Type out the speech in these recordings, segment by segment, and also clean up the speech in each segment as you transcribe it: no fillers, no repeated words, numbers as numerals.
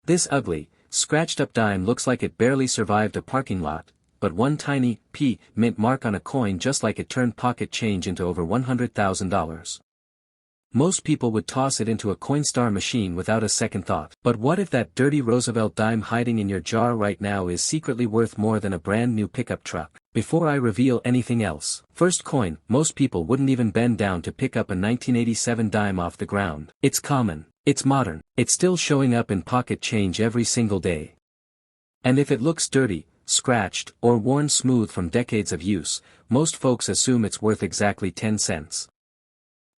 This ugly, scratched-up dime looks like it barely survived a parking lot, but one tiny P mint mark on a coin just like it turned pocket change into over $100,000. Most people would toss it into a Coinstar machine without a second thought. But what if that dirty Roosevelt dime hiding in your jar right now is secretly worth more than a brand new pickup truck? Before I reveal anything else, first coin, most people wouldn't even bend down to pick up a 1987 dime off the ground. It's common, it's modern, it's still showing up in pocket change every single day. And if it looks dirty, scratched, or worn smooth from decades of use, most folks assume it's worth exactly 10 cents.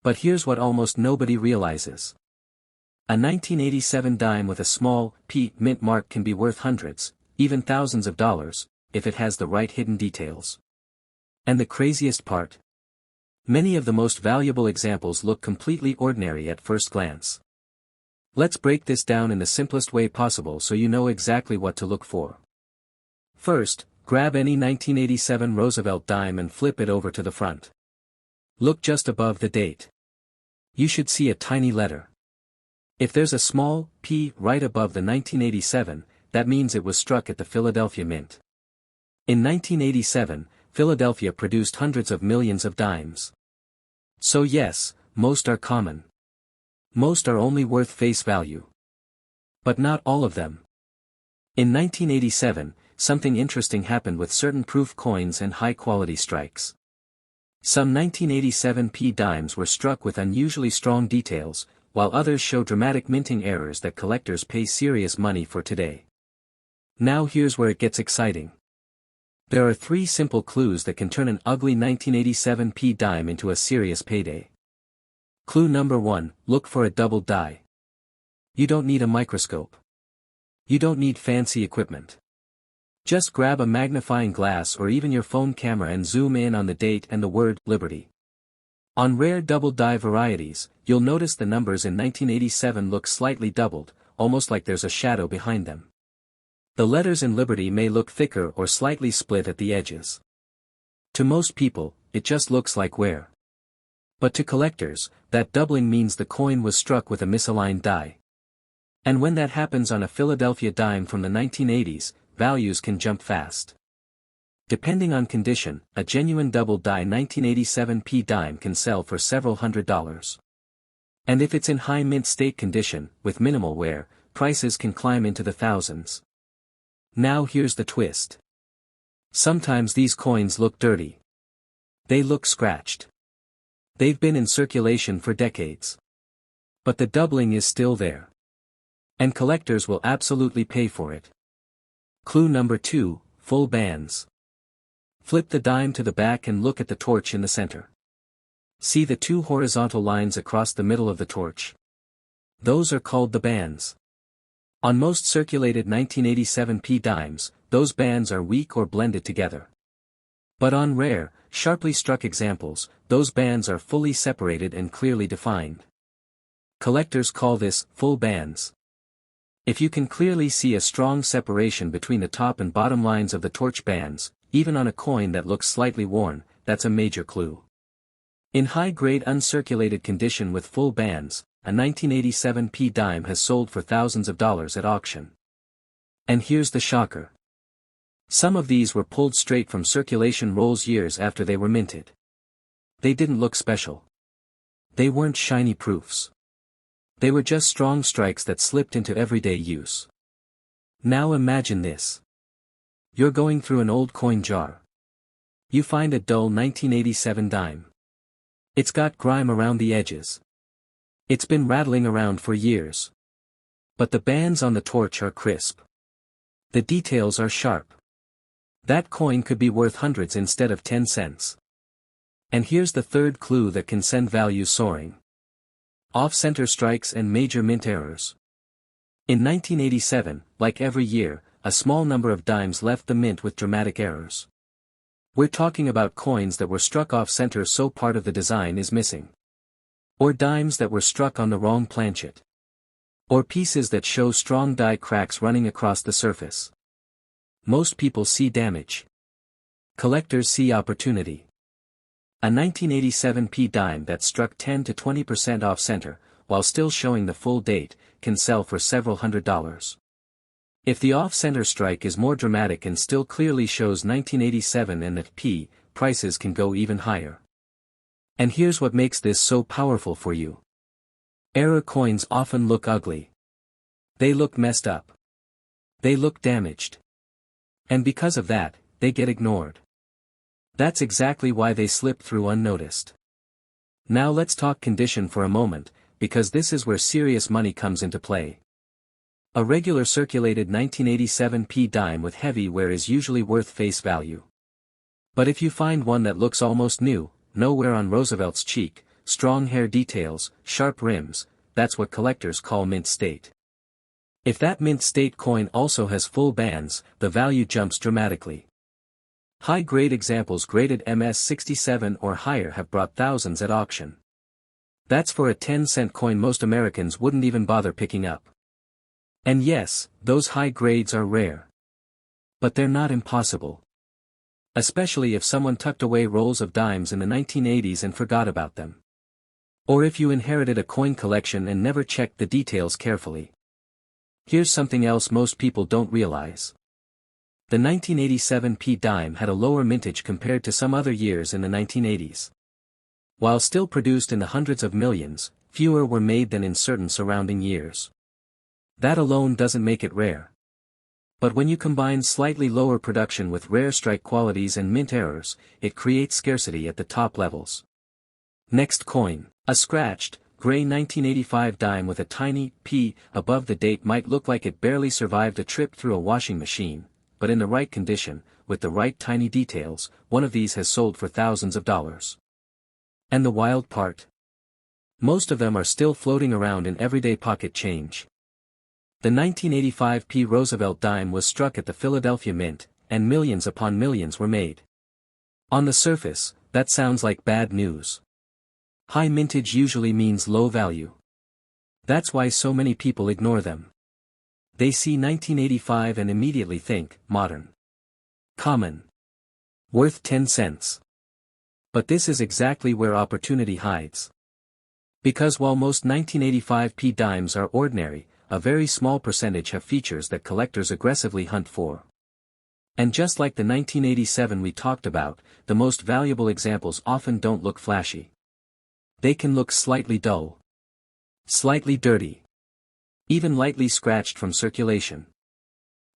But here's what almost nobody realizes. A 1987 dime with a small P mint mark can be worth hundreds, even thousands of dollars, if it has the right hidden details. And the craziest part? Many of the most valuable examples look completely ordinary at first glance. Let's break this down in the simplest way possible so you know exactly what to look for. First, grab any 1987 Roosevelt dime and flip it over to the front. Look just above the date. You should see a tiny letter. If there's a small P right above the 1987, that means it was struck at the Philadelphia Mint. In 1987, Philadelphia produced hundreds of millions of dimes. So yes, most are common. Most are only worth face value. But not all of them. In 1987, something interesting happened with certain proof coins and high-quality strikes. Some 1987 P dimes were struck with unusually strong details, while others show dramatic minting errors that collectors pay serious money for today. Now here's where it gets exciting. There are 3 simple clues that can turn an ugly 1987 P dime into a serious payday. Clue number 1, look for a doubled die. You don't need a microscope. You don't need fancy equipment. Just grab a magnifying glass or even your phone camera and zoom in on the date and the word Liberty. On rare double die varieties, you'll notice the numbers in 1987 look slightly doubled, almost like there's a shadow behind them. The letters in Liberty may look thicker or slightly split at the edges. To most people, it just looks like wear. But to collectors, that doubling means the coin was struck with a misaligned die. And when that happens on a Philadelphia dime from the 1980s, values can jump fast. Depending on condition, a genuine double die 1987 P dime can sell for several $100s. And if it's in high mint state condition, with minimal wear, prices can climb into the thousands. Now here's the twist. Sometimes these coins look dirty. They look scratched. They've been in circulation for decades. But the doubling is still there. And collectors will absolutely pay for it. Clue number 2, full bands. Flip the dime to the back and look at the torch in the center. See the 2 horizontal lines across the middle of the torch? Those are called the bands. On most circulated 1987 P dimes, those bands are weak or blended together. But on rare, sharply struck examples, those bands are fully separated and clearly defined. Collectors call this full bands. If you can clearly see a strong separation between the top and bottom lines of the torch bands, even on a coin that looks slightly worn, that's a major clue. In high-grade uncirculated condition with full bands, a 1987 P dime has sold for thousands of dollars at auction. And here's the shocker. Some of these were pulled straight from circulation rolls years after they were minted. They didn't look special. They weren't shiny proofs. They were just strong strikes that slipped into everyday use. Now imagine this. You're going through an old coin jar. You find a dull 1987 dime. It's got grime around the edges. It's been rattling around for years. But the bands on the torch are crisp. The details are sharp. That coin could be worth hundreds instead of 10 cents. And here's the third clue that can send values soaring. Off-center strikes and major mint errors. In 1987, like every year, a small number of dimes left the mint with dramatic errors. We're talking about coins that were struck off-center so part of the design is missing. Or dimes that were struck on the wrong planchet. Or pieces that show strong die cracks running across the surface. Most people see damage. Collectors see opportunity. A 1987 P dime that struck 10 to 20% off-center, while still showing the full date, can sell for several $100s. If the off-center strike is more dramatic and still clearly shows 1987 and that p, prices can go even higher. And here's what makes this so powerful for you. Error coins often look ugly. They look messed up. They look damaged. And because of that, they get ignored. That's exactly why they slip through unnoticed. Now let's talk condition for a moment, because this is where serious money comes into play. A regular circulated 1987 p dime with heavy wear is usually worth face value. But if you find one that looks almost new, no wear on Roosevelt's cheek, strong hair details, sharp rims, that's what collectors call mint state. If that mint state coin also has full bands, the value jumps dramatically. High-grade examples graded MS67 or higher have brought thousands at auction. That's for a 10-cent coin most Americans wouldn't even bother picking up. And yes, those high grades are rare. But they're not impossible. Especially if someone tucked away rolls of dimes in the 1980s and forgot about them. Or if you inherited a coin collection and never checked the details carefully. Here's something else most people don't realize. The 1987 p dime had a lower mintage compared to some other years in the 1980s. While still produced in the hundreds of millions, fewer were made than in certain surrounding years. That alone doesn't make it rare. But when you combine slightly lower production with rare strike qualities and mint errors, it creates scarcity at the top levels. Next coin, a scratched, gray 1985 dime with a tiny P above the date might look like it barely survived a trip through a washing machine, but in the right condition, with the right tiny details, one of these has sold for thousands of dollars. And the wild part? Most of them are still floating around in everyday pocket change. The 1985 p Roosevelt dime was struck at the Philadelphia Mint, and millions upon millions were made. On the surface, that sounds like bad news. High mintage usually means low value. That's why so many people ignore them. They see 1985 and immediately think, modern. Common. Worth 10 cents. But this is exactly where opportunity hides. Because while most 1985 p dimes are ordinary, a very small percentage have features that collectors aggressively hunt for. And just like the 1987 we talked about, the most valuable examples often don't look flashy. They can look slightly dull. Slightly dirty. Even lightly scratched from circulation.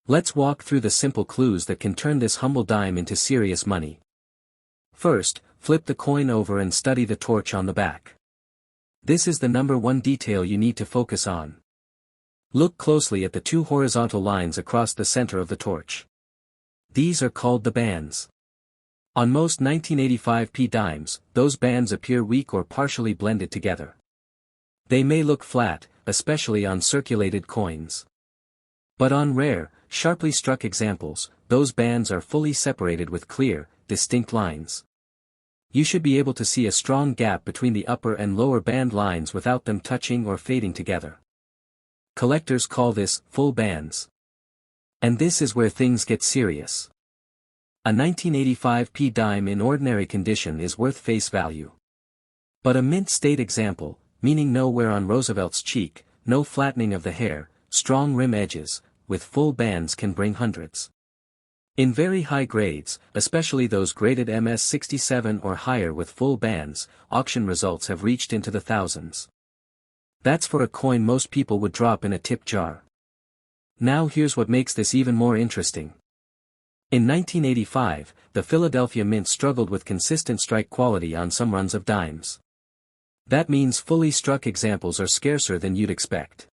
Let's walk through the simple clues that can turn this humble dime into serious money. First, flip the coin over and study the torch on the back. This is the #1 detail you need to focus on. Look closely at the two horizontal lines across the center of the torch. These are called the bands. On most 1985 p dimes, those bands appear weak or partially blended together. They may look flat, especially on circulated coins. But on rare, sharply struck examples, those bands are fully separated with clear, distinct lines. You should be able to see a strong gap between the upper and lower band lines without them touching or fading together. Collectors call this full bands. And this is where things get serious. A 1985 p dime in ordinary condition is worth face value. But a mint state example, meaning no wear on Roosevelt's cheek, no flattening of the hair, strong rim edges, with full bands can bring hundreds. In very high grades, especially those graded MS67 or higher with full bands, auction results have reached into the thousands. That's for a coin most people would drop in a tip jar. Now here's what makes this even more interesting. In 1985, the Philadelphia Mint struggled with consistent strike quality on some runs of dimes. That means fully struck examples are scarcer than you'd expect.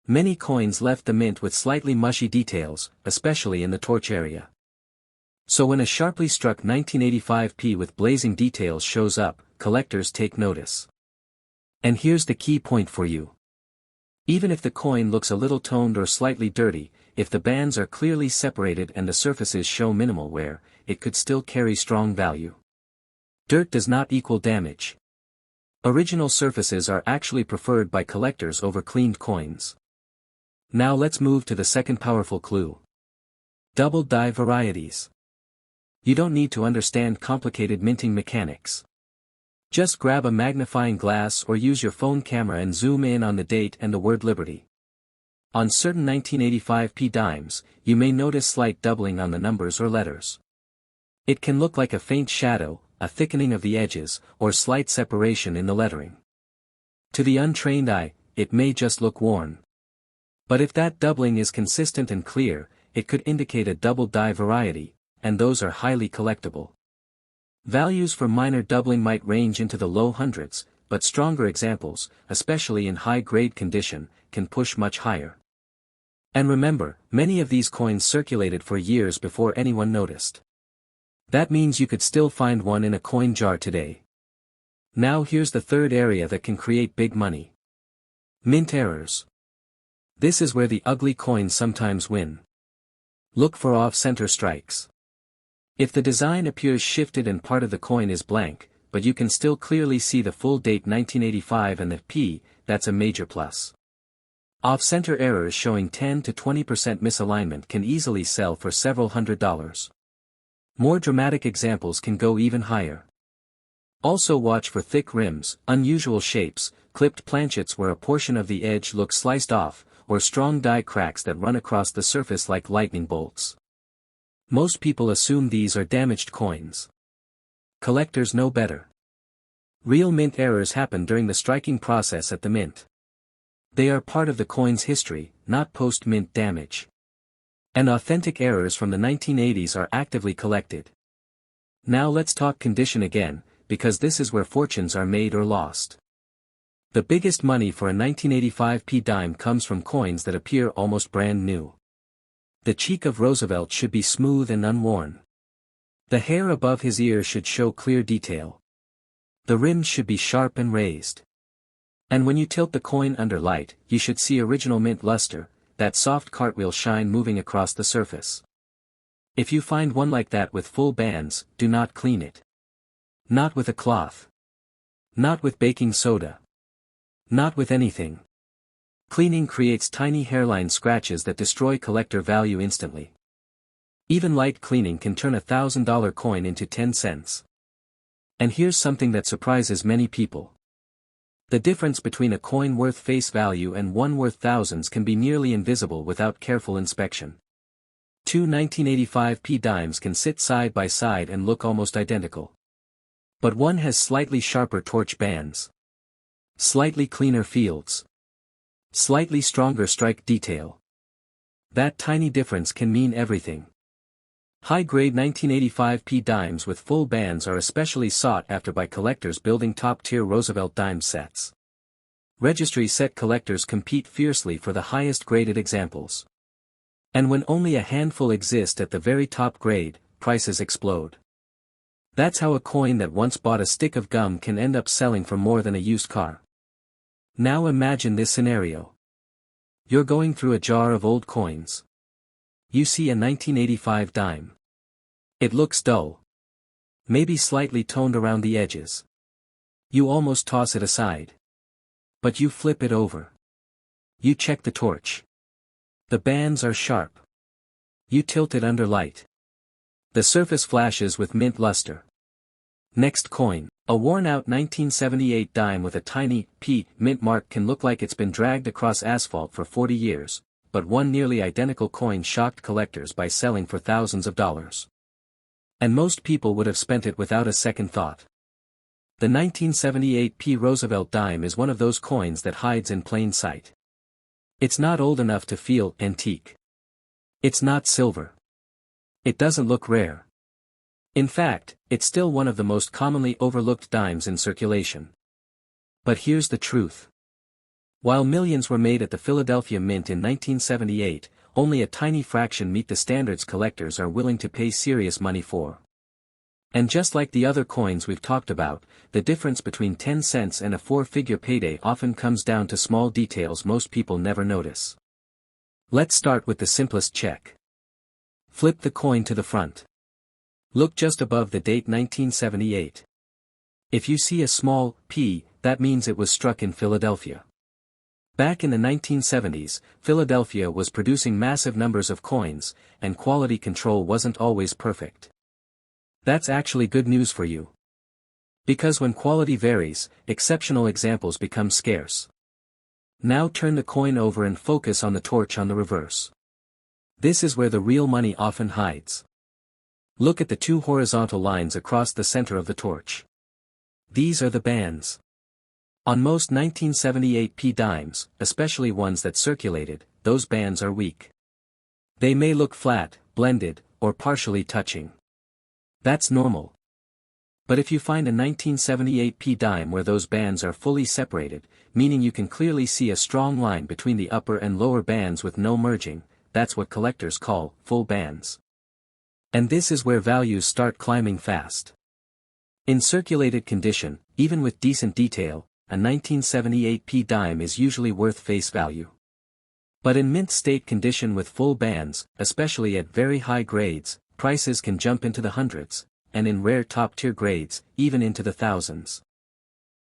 Many coins left the mint with slightly mushy details, especially in the torch area. So when a sharply struck 1985 p with blazing details shows up, collectors take notice. And here's the key point for you. Even if the coin looks a little toned or slightly dirty, if the bands are clearly separated and the surfaces show minimal wear, it could still carry strong value. Dirt does not equal damage. Original surfaces are actually preferred by collectors over cleaned coins. Now let's move to the second powerful clue. Double die varieties. You don't need to understand complicated minting mechanics. Just grab a magnifying glass or use your phone camera and zoom in on the date and the word Liberty. On certain 1985p dimes, you may notice slight doubling on the numbers or letters. It can look like a faint shadow, a thickening of the edges, or slight separation in the lettering. To the untrained eye, it may just look worn. But if that doubling is consistent and clear, it could indicate a double die variety, and those are highly collectible. Values for minor doubling might range into the low hundreds, but stronger examples, especially in high-grade condition, can push much higher. And remember, many of these coins circulated for years before anyone noticed. That means you could still find one in a coin jar today. Now here's the third area that can create big money. Mint errors. This is where the ugly coins sometimes win. Look for off-center strikes. If the design appears shifted and part of the coin is blank, but you can still clearly see the full date 1985 and the P, that's a major plus. Off-center errors showing 10 to 20% misalignment can easily sell for several $100s. More dramatic examples can go even higher. Also watch for thick rims, unusual shapes, clipped planchets where a portion of the edge looks sliced off, or strong die cracks that run across the surface like lightning bolts. Most people assume these are damaged coins. Collectors know better. Real mint errors happen during the striking process at the mint. They are part of the coin's history, not post-mint damage. And authentic errors from the 1980s are actively collected. Now let's talk condition again, because this is where fortunes are made or lost. The biggest money for a 1985p dime comes from coins that appear almost brand new. The cheek of Roosevelt should be smooth and unworn. The hair above his ear should show clear detail. The rims should be sharp and raised. And when you tilt the coin under light, you should see original mint luster, that soft cartwheel shine moving across the surface. If you find one like that with full bands, do not clean it. Not with a cloth. Not with baking soda. Not with anything. Cleaning creates tiny hairline scratches that destroy collector value instantly. Even light cleaning can turn a $1,000 coin into 10 cents. And here's something that surprises many people. The difference between a coin worth face value and one worth thousands can be nearly invisible without careful inspection. Two 1985p dimes can sit side by side and look almost identical. But one has slightly sharper torch bands. Slightly cleaner fields. Slightly stronger strike detail. That tiny difference can mean everything. High-grade 1985p dimes with full bands are especially sought after by collectors building top-tier Roosevelt Dime sets. Registry set collectors compete fiercely for the highest-graded examples. And when only a handful exist at the very top grade, prices explode. That's how a coin that once bought a stick of gum can end up selling for more than a used car. Now imagine this scenario. You're going through a jar of old coins. You see a 1985 dime. It looks dull. Maybe slightly toned around the edges. You almost toss it aside. But you flip it over. You check the torch. The bands are sharp. You tilt it under light. The surface flashes with mint luster. Next coin, a worn-out 1978 dime with a tiny P mint mark can look like it's been dragged across asphalt for 40 years, but one nearly identical coin shocked collectors by selling for thousands of dollars. And most people would have spent it without a second thought. The 1978p Roosevelt dime is one of those coins that hides in plain sight. It's not old enough to feel antique. It's not silver. It doesn't look rare. In fact, it's still one of the most commonly overlooked dimes in circulation. But here's the truth. While millions were made at the Philadelphia Mint in 1978, only a tiny fraction meet the standards collectors are willing to pay serious money for. And just like the other coins we've talked about, the difference between 10 cents and a four-figure payday often comes down to small details most people never notice. Let's start with the simplest check. Flip the coin to the front. Look just above the date 1978. If you see a small P, that means it was struck in Philadelphia. Back in the 1970s, Philadelphia was producing massive numbers of coins, and quality control wasn't always perfect. That's actually good news for you. Because when quality varies, exceptional examples become scarce. Now turn the coin over and focus on the torch on the reverse. This is where the real money often hides. Look at the two horizontal lines across the center of the torch. These are the bands. On most 1978p dimes, especially ones that circulated, those bands are weak. They may look flat, blended, or partially touching. That's normal. But if you find a 1978p dime where those bands are fully separated, meaning you can clearly see a strong line between the upper and lower bands with no merging, that's what collectors call full bands. And this is where values start climbing fast. In circulated condition, even with decent detail, a 1978p dime is usually worth face value. But in mint state condition with full bands, especially at very high grades, prices can jump into the hundreds, and in rare top-tier grades, even into the thousands.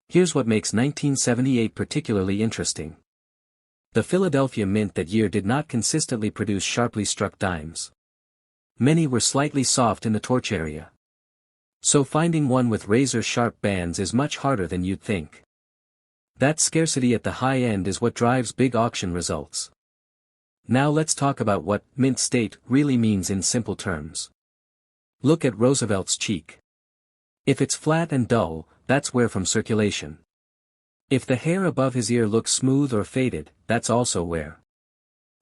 Here's what makes 1978 particularly interesting. The Philadelphia Mint that year did not consistently produce sharply struck dimes. Many were slightly soft in the torch area. So finding one with razor-sharp bands is much harder than you'd think. That scarcity at the high end is what drives big auction results. Now let's talk about what mint state really means in simple terms. Look at Roosevelt's cheek. If it's flat and dull, that's wear from circulation. If the hair above his ear looks smooth or faded, that's also wear.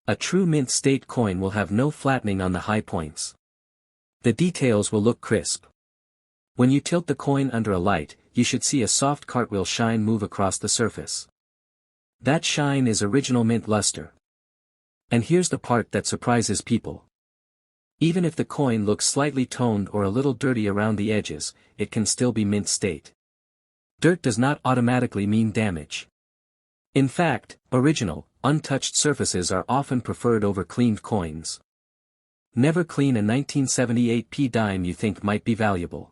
A true mint state coin will have no flattening on the high points. The details will look crisp. When you tilt the coin under a light, you should see a soft cartwheel shine move across the surface. That shine is original mint luster. And here's the part that surprises people. Even if the coin looks slightly toned or a little dirty around the edges, it can still be mint state. Dirt does not automatically mean damage. In fact, original, untouched surfaces are often preferred over cleaned coins. Never clean a 1978p dime you think might be valuable.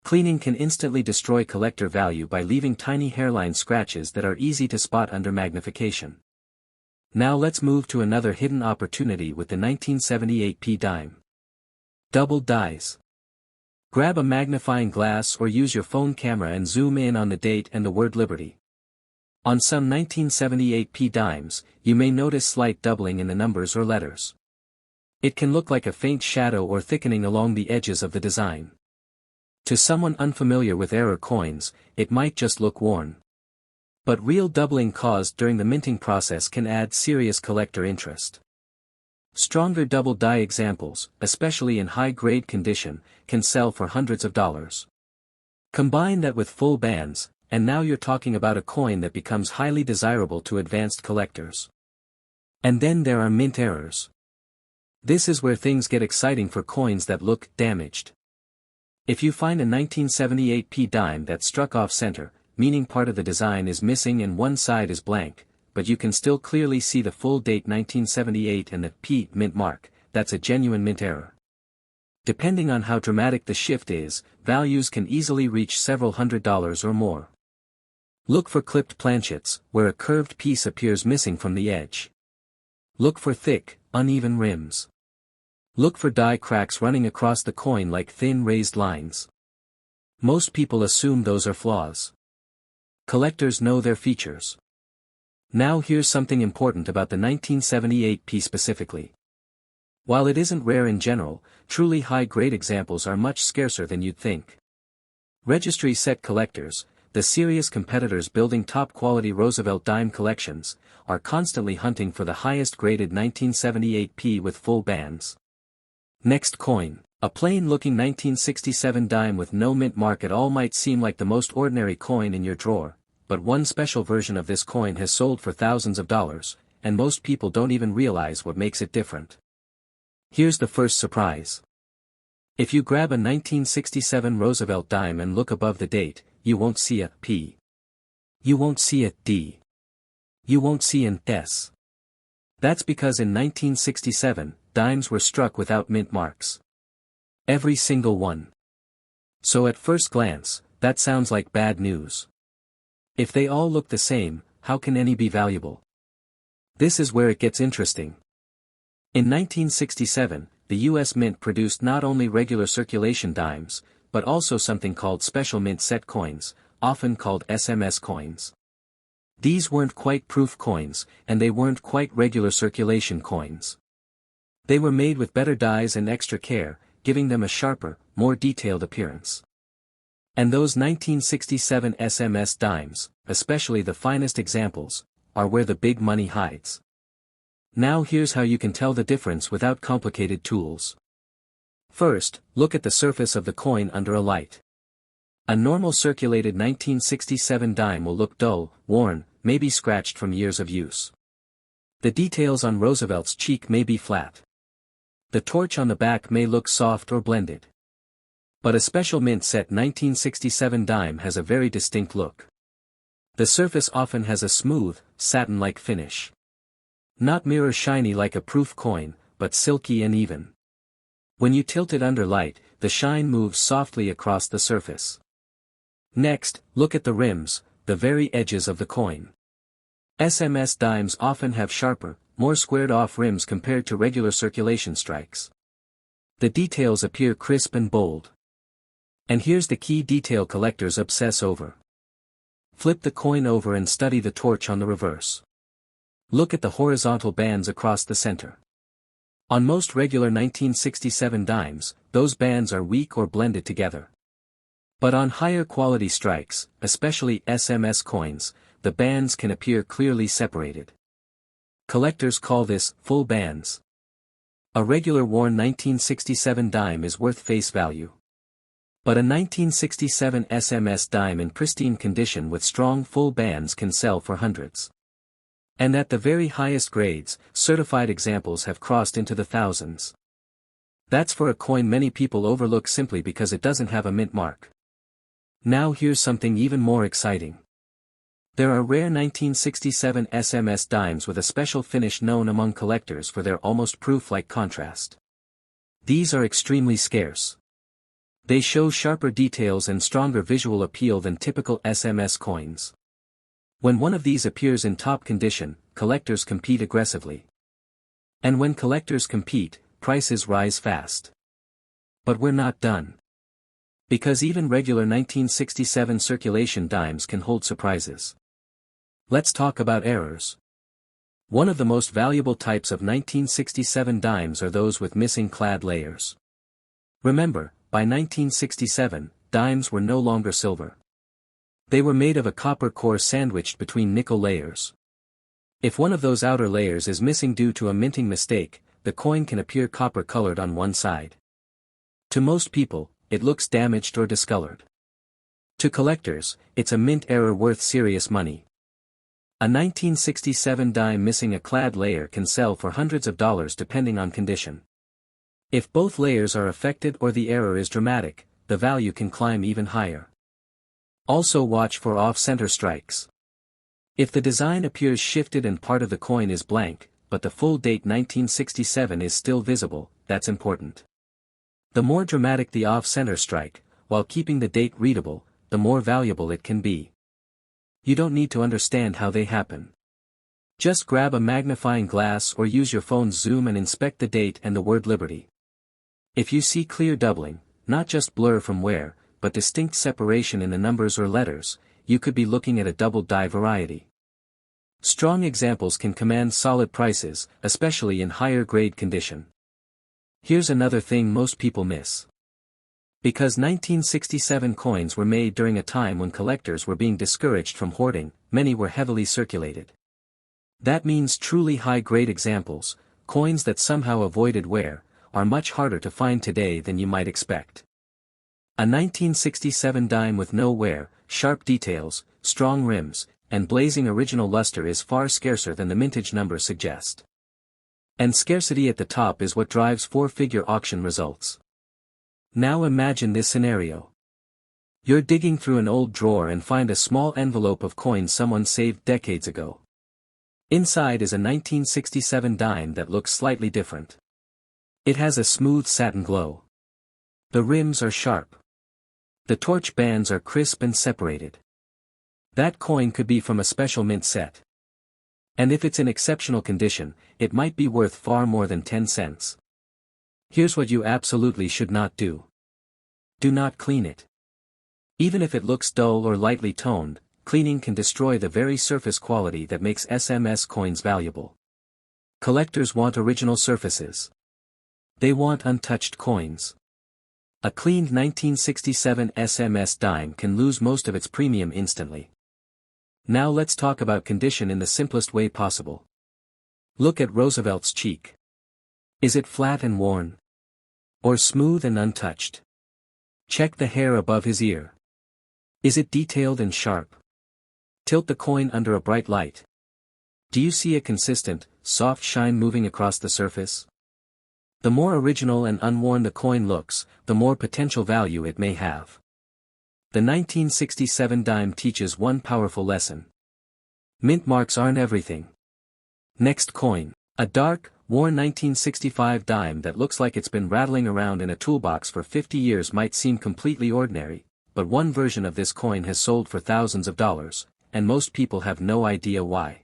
Cleaning can instantly destroy collector value by leaving tiny hairline scratches that are easy to spot under magnification. Now let's move to another hidden opportunity with the 1978p dime. Doubled dies. Grab a magnifying glass or use your phone camera and zoom in on the date and the word Liberty. On some 1978p dimes, you may notice slight doubling in the numbers or letters. It can look like a faint shadow or thickening along the edges of the design. To someone unfamiliar with error coins, it might just look worn. But real doubling caused during the minting process can add serious collector interest. Stronger double die examples, especially in high-grade condition, can sell for hundreds of dollars. Combine that with full bands, and now you're talking about a coin that becomes highly desirable to advanced collectors. And then there are mint errors. This is where things get exciting for coins that look damaged. If you find a 1978p dime that's struck off center, meaning part of the design is missing and one side is blank, but you can still clearly see the full date 1978 and the P mint mark, that's a genuine mint error. Depending on how dramatic the shift is, values can easily reach several $100s or more. Look for clipped planchets, where a curved piece appears missing from the edge. Look for thick, uneven rims. Look for die cracks running across the coin like thin raised lines. Most people assume those are flaws. Collectors know their features. Now here's something important about the 1978p specifically. While it isn't rare in general, truly high-grade examples are much scarcer than you'd think. Registry set collectors, the serious competitors building top-quality Roosevelt Dime collections, are constantly hunting for the highest-graded 1978p with full bands. Next coin, a plain-looking 1967 dime with no mint mark at all might seem like the most ordinary coin in your drawer, but one special version of this coin has sold for thousands of dollars, and most people don't even realize what makes it different. Here's the first surprise. If you grab a 1967 Roosevelt dime and look above the date, you won't see a P. You won't see a D. You won't see an S. That's because in 1967, dimes were struck without mint marks. Every single one. So at first glance, that sounds like bad news. If they all look the same, how can any be valuable? This is where it gets interesting. In 1967, the U.S. Mint produced not only regular circulation dimes, but also something called special mint set coins, often called SMS coins. These weren't quite proof coins, and they weren't quite regular circulation coins. They were made with better dies and extra care, giving them a sharper, more detailed appearance. And those 1967 SMS dimes, especially the finest examples, are where the big money hides. Now here's how you can tell the difference without complicated tools. First, look at the surface of the coin under a light. A normal circulated 1967 dime will look dull, worn, maybe scratched from years of use. The details on Roosevelt's cheek may be flat. The torch on the back may look soft or blended. But a special mint set 1967 dime has a very distinct look. The surface often has a smooth, satin-like finish. Not mirror shiny like a proof coin, but silky and even. When you tilt it under light, the shine moves softly across the surface. Next, look at the rims, the very edges of the coin. SMS dimes often have sharper, more squared-off rims compared to regular circulation strikes. The details appear crisp and bold. And here's the key detail collectors obsess over. Flip the coin over and study the torch on the reverse. Look at the horizontal bands across the center. On most regular 1967 dimes, those bands are weak or blended together. But on higher quality strikes, especially SMS coins, the bands can appear clearly separated. Collectors call this full bands. A regular worn 1967 dime is worth face value. But a 1967 SMS dime in pristine condition with strong full bands can sell for hundreds. And at the very highest grades, certified examples have crossed into the thousands. That's for a coin many people overlook simply because it doesn't have a mint mark. Now here's something even more exciting. There are rare 1967 SMS dimes with a special finish known among collectors for their almost proof-like contrast. These are extremely scarce. They show sharper details and stronger visual appeal than typical SMS coins. When one of these appears in top condition, collectors compete aggressively. And when collectors compete, prices rise fast. But we're not done. Because even regular 1967 circulation dimes can hold surprises. Let's talk about errors. One of the most valuable types of 1967 dimes are those with missing clad layers. Remember, by 1967, dimes were no longer silver. They were made of a copper core sandwiched between nickel layers. If one of those outer layers is missing due to a minting mistake, the coin can appear copper-colored on one side. To most people, it looks damaged or discolored. To collectors, it's a mint error worth serious money. A 1967 dime missing a clad layer can sell for hundreds of dollars depending on condition. If both layers are affected or the error is dramatic, the value can climb even higher. Also watch for off-center strikes. If the design appears shifted and part of the coin is blank, but the full date 1967 is still visible, that's important. The more dramatic the off-center strike, while keeping the date readable, the more valuable it can be. You don't need to understand how they happen. Just grab a magnifying glass or use your phone's zoom and inspect the date and the word Liberty. If you see clear doubling, not just blur from wear, but distinct separation in the numbers or letters, you could be looking at a double die variety. Strong examples can command solid prices, especially in higher grade condition. Here's another thing most people miss. Because 1967 coins were made during a time when collectors were being discouraged from hoarding, many were heavily circulated. That means truly high-grade examples, coins that somehow avoided wear, are much harder to find today than you might expect. A 1967 dime with no wear, sharp details, strong rims, and blazing original luster is far scarcer than the mintage numbers suggest. And scarcity at the top is what drives four-figure auction results. Now imagine this scenario. You're digging through an old drawer and find a small envelope of coins someone saved decades ago. Inside is a 1967 dime that looks slightly different. It has a smooth satin glow. The rims are sharp. The torch bands are crisp and separated. That coin could be from a special mint set. And if it's in exceptional condition, it might be worth far more than 10 cents. Here's what you absolutely should not do. Do not clean it. Even if it looks dull or lightly toned, cleaning can destroy the very surface quality that makes SMS coins valuable. Collectors want original surfaces. They want untouched coins. A cleaned 1967 SMS dime can lose most of its premium instantly. Now let's talk about condition in the simplest way possible. Look at Roosevelt's cheek. Is it flat and worn? Or smooth and untouched? Check the hair above his ear. Is it detailed and sharp? Tilt the coin under a bright light. Do you see a consistent, soft shine moving across the surface? The more original and unworn the coin looks, the more potential value it may have. The 1967 dime teaches one powerful lesson. Mint marks aren't everything. Next coin. A dark, worn 1965 dime that looks like it's been rattling around in a toolbox for 50 years might seem completely ordinary, but one version of this coin has sold for thousands of dollars, and most people have no idea why.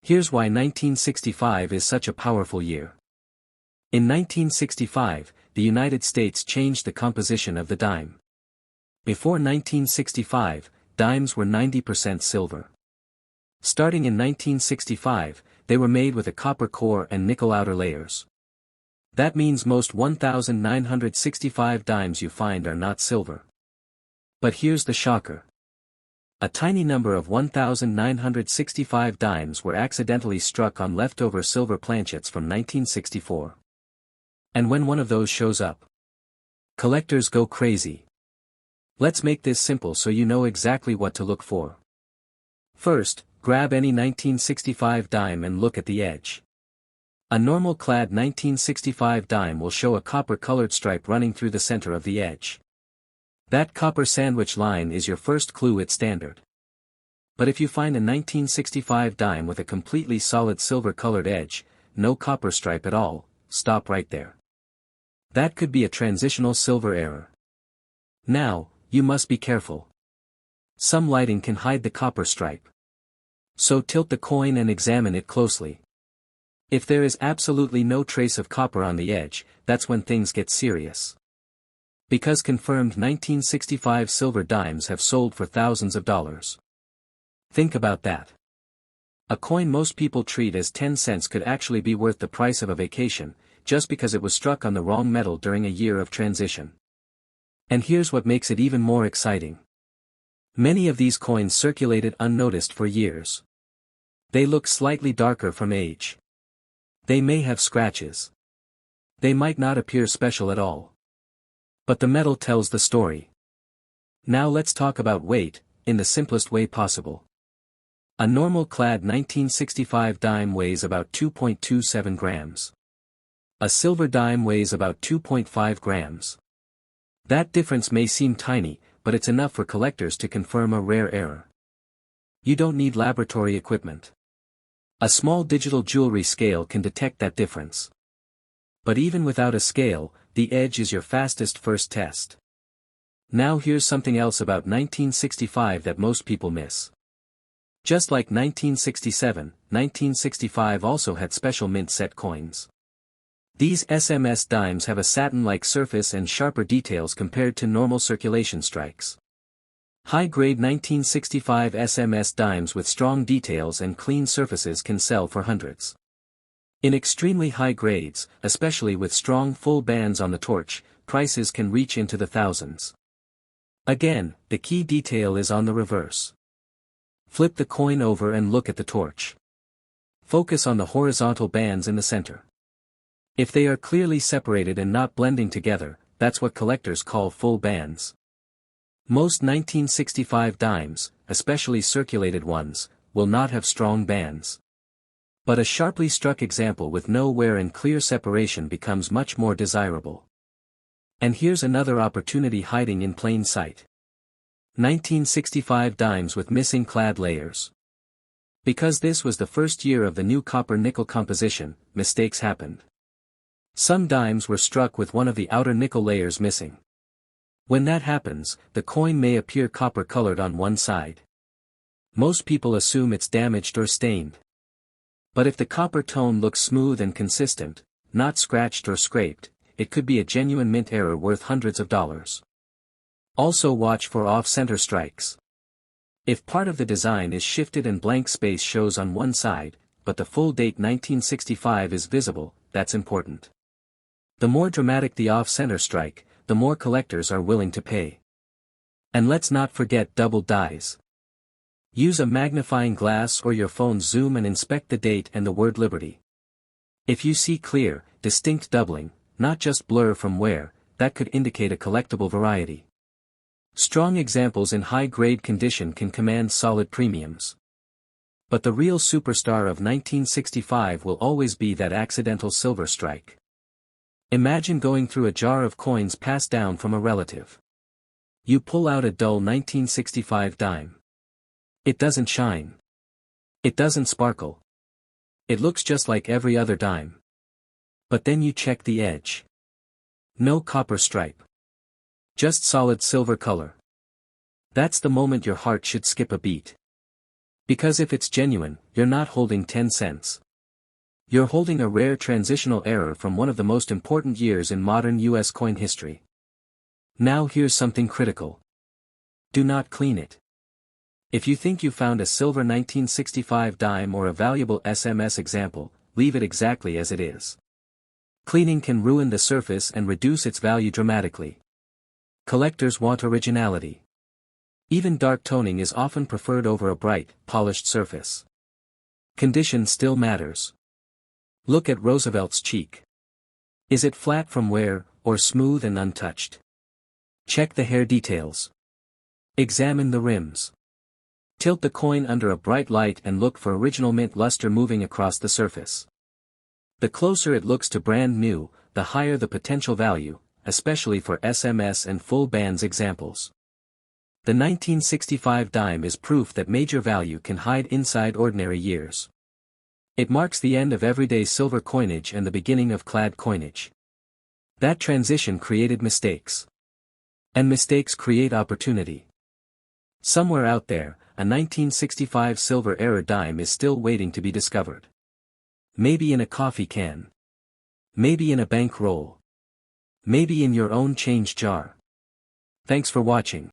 Here's why 1965 is such a powerful year. In 1965, the United States changed the composition of the dime. Before 1965, dimes were 90% silver. Starting in 1965, they were made with a copper core and nickel outer layers. That means most 1,965 dimes you find are not silver. But here's the shocker. A tiny number of 1,965 dimes were accidentally struck on leftover silver planchets from 1964. And when one of those shows up, collectors go crazy. Let's make this simple so you know exactly what to look for. First, grab any 1965 dime and look at the edge. A normal clad 1965 dime will show a copper-colored stripe running through the center of the edge. That copper sandwich line is your first clue it's standard. But if you find a 1965 dime with a completely solid silver-colored edge, no copper stripe at all, stop right there. That could be a transitional silver error. Now, you must be careful. Some lighting can hide the copper stripe. So tilt the coin and examine it closely. If there is absolutely no trace of copper on the edge, that's when things get serious. Because confirmed 1965 silver dimes have sold for thousands of dollars. Think about that. A coin most people treat as 10 cents could actually be worth the price of a vacation, just because it was struck on the wrong metal during a year of transition. And here's what makes it even more exciting. Many of these coins circulated unnoticed for years. They look slightly darker from age. They may have scratches. They might not appear special at all. But the metal tells the story. Now let's talk about weight, in the simplest way possible. A normal clad 1965 dime weighs about 2.27 grams. A silver dime weighs about 2.5 grams. That difference may seem tiny, but it's enough for collectors to confirm a rare error. You don't need laboratory equipment. A small digital jewelry scale can detect that difference. But even without a scale, the edge is your fastest first test. Now here's something else about 1965 that most people miss. Just like 1967, 1965 also had special mint set coins. These SMS dimes have a satin-like surface and sharper details compared to normal circulation strikes. High-grade 1965 SMS dimes with strong details and clean surfaces can sell for hundreds. In extremely high grades, especially with strong full bands on the torch, prices can reach into the thousands. Again, the key detail is on the reverse. Flip the coin over and look at the torch. Focus on the horizontal bands in the center. If they are clearly separated and not blending together, that's what collectors call full bands. Most 1965 dimes, especially circulated ones, will not have strong bands. But a sharply struck example with no wear and clear separation becomes much more desirable. And here's another opportunity hiding in plain sight. 1965 dimes with missing clad layers. Because this was the first year of the new copper-nickel composition, mistakes happened. Some dimes were struck with one of the outer nickel layers missing. When that happens, the coin may appear copper-colored on one side. Most people assume it's damaged or stained. But if the copper tone looks smooth and consistent, not scratched or scraped, it could be a genuine mint error worth hundreds of dollars. Also watch for off-center strikes. If part of the design is shifted and blank space shows on one side, but the full date 1965 is visible, that's important. The more dramatic the off-center strike, the more collectors are willing to pay. And let's not forget double dies. Use a magnifying glass or your phone's zoom and inspect the date and the word Liberty. If you see clear, distinct doubling, not just blur from wear, that could indicate a collectible variety. Strong examples in high-grade condition can command solid premiums. But the real superstar of 1965 will always be that accidental silver strike. Imagine going through a jar of coins passed down from a relative. You pull out a dull 1965 dime. It doesn't shine. It doesn't sparkle. It looks just like every other dime. But then you check the edge. No copper stripe. Just solid silver color. That's the moment your heart should skip a beat. Because if it's genuine, you're not holding 10 cents. You're holding a rare transitional error from one of the most important years in modern US coin history. Now here's something critical. Do not clean it. If you think you found a silver 1965 dime or a valuable SMS example, leave it exactly as it is. Cleaning can ruin the surface and reduce its value dramatically. Collectors want originality. Even dark toning is often preferred over a bright, polished surface. Condition still matters. Look at Roosevelt's cheek. Is it flat from wear, or smooth and untouched? Check the hair details. Examine the rims. Tilt the coin under a bright light and look for original mint luster moving across the surface. The closer it looks to brand new, the higher the potential value, especially for SMS and full bands examples. The 1965 dime is proof that major value can hide inside ordinary years. It marks the end of everyday silver coinage and the beginning of clad coinage. That transition created mistakes. And mistakes create opportunity. Somewhere out there, a 1965 silver era dime is still waiting to be discovered. Maybe in a coffee can. Maybe in a bank roll. Maybe in your own change jar. Thanks for watching.